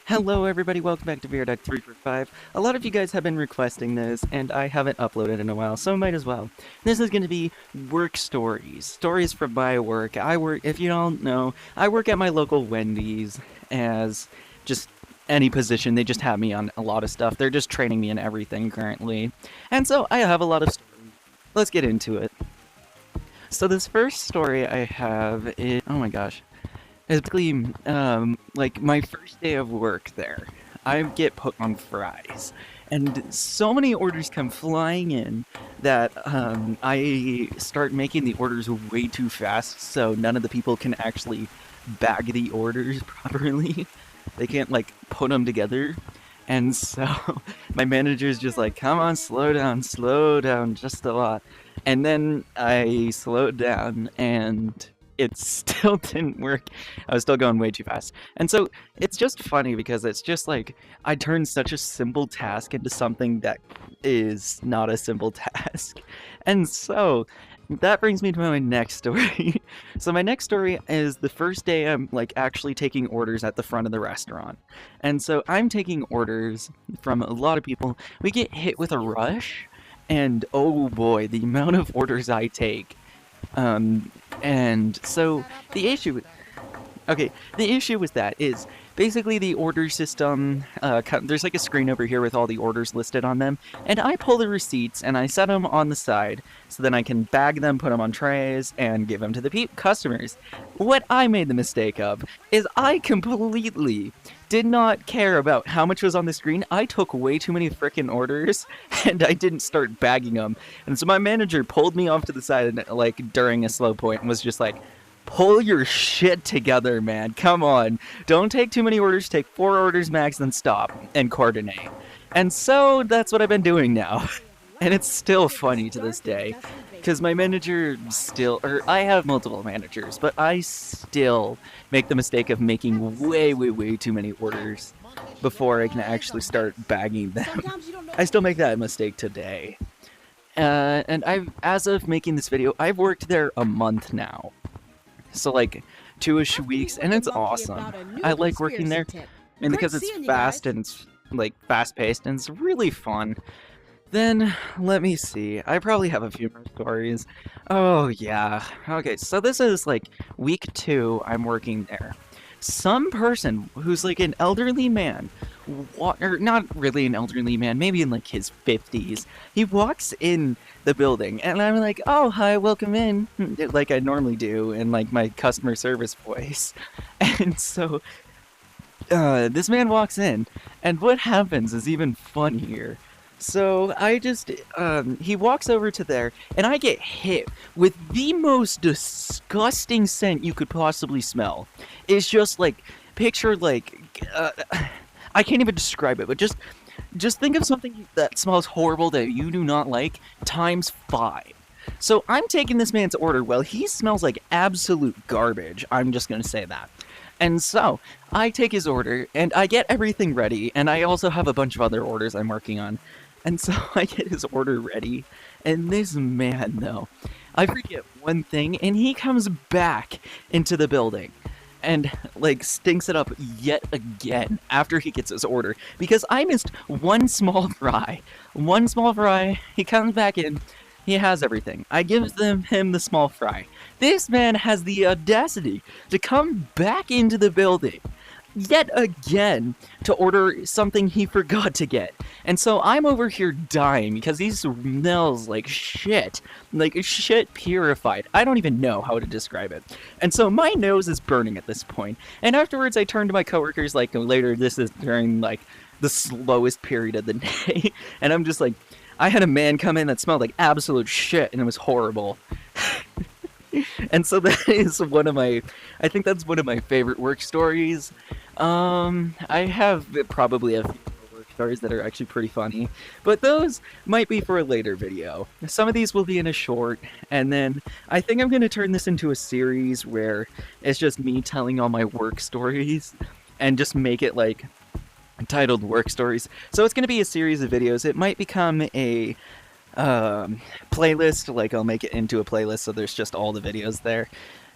Hello everybody, welcome back to Viaduct345. A lot of you guys have been requesting this, and I haven't uploaded in a while, so might as well. This is going to be work stories. Stories from my work. If you don't know, I work at my local Wendy's as just any position. They just have me on a lot of stuff. They're just training me in everything currently. And so I have a lot of stories. Let's get into it. So this first story I have is, oh my gosh. It's basically, like my first day of work there. I get put on fries, and so many orders come flying in that I start making the orders way too fast, so none of the people can actually bag the orders properly. They can't like put them together, and so my manager's just like, "Come on, slow down, just a lot." And then I slowed down, and it still didn't work. I was still going way too fast. And so it's just funny because it's just like I turned such a simple task into something that is not a simple task. And so that brings me to my next story. So my next story is the first day I'm like actually taking orders at the front of the restaurant. And so I'm taking orders from a lot of people. We get hit with a rush, and oh boy, the amount of orders I take. And so the issue, okay, the issue with that is basically the order system. There's like a screen over here with all the orders listed on them, and I pull the receipts and I set them on the side so then I can bag them, put them on trays, and give them to the customers. What I made the mistake of is I completely did not care about how much was on the screen. I took way too many frickin' orders, and I didn't start bagging them. And so my manager pulled me off to the side, like, during a slow point, and was just like, "Pull your shit together, man. Come on. Don't take too many orders. Take 4 orders max, then stop and coordinate." And so that's what I've been doing now. And it's still funny to this day. Because my manager still, or I have multiple managers, but I still make the mistake of making way too many orders before I can actually start bagging them. I still make that mistake today. And as of making this video, I've worked there a month now. So like 2-ish weeks, and it's awesome. I like working there, and because it's fast and it's like fast-paced and it's really fun. Then, let me see, I probably have a few more stories. Oh yeah, okay, so this is like week 2 I'm working there. Some person who's like an elderly man, or not really an elderly man, maybe in like his 50s, he walks in the building and I'm like, "Oh, hi, welcome in," like I normally do in like my customer service voice. And so, this man walks in, and what happens is even funnier. So I just, he walks over to there, and I get hit with the most disgusting scent you could possibly smell. It's just like, picture like, I can't even describe it, but just think of something that smells horrible that you do not like, times 5. So I'm taking this man's order. Well, he smells like absolute garbage. I'm just gonna say that. And so I take his order, and I get everything ready, and I also have a bunch of other orders I'm working on. And so I get his order ready, and this man, though, I forget one thing, and he comes back into the building and, like, stinks it up yet again after he gets his order, because I missed one small fry. One small fry, he comes back in, he has everything. I give him the small fry. This man has the audacity to come back into the building yet again to order something he forgot to get. And so I'm over here dying because he smells like shit purified. I don't even know how to describe it. And so my nose is burning at this point. And afterwards I turn to my coworkers like later, this is during like the slowest period of the day, and I'm just like, I had a man come in that smelled like absolute shit, and it was horrible. And so that is I think that's one of my favorite work stories. I have probably a few work stories that are actually pretty funny, but those might be for a later video. Some of these will be in a short, and then I think I'm going to turn this into a series where it's just me telling all my work stories, and just make it like titled work stories. So it's going to be a series of videos. It might become a playlist, like I'll make it into a playlist so there's just all the videos there.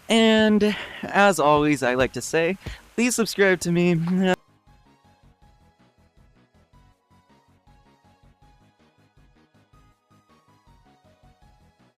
And as always, I like to say, please subscribe to me.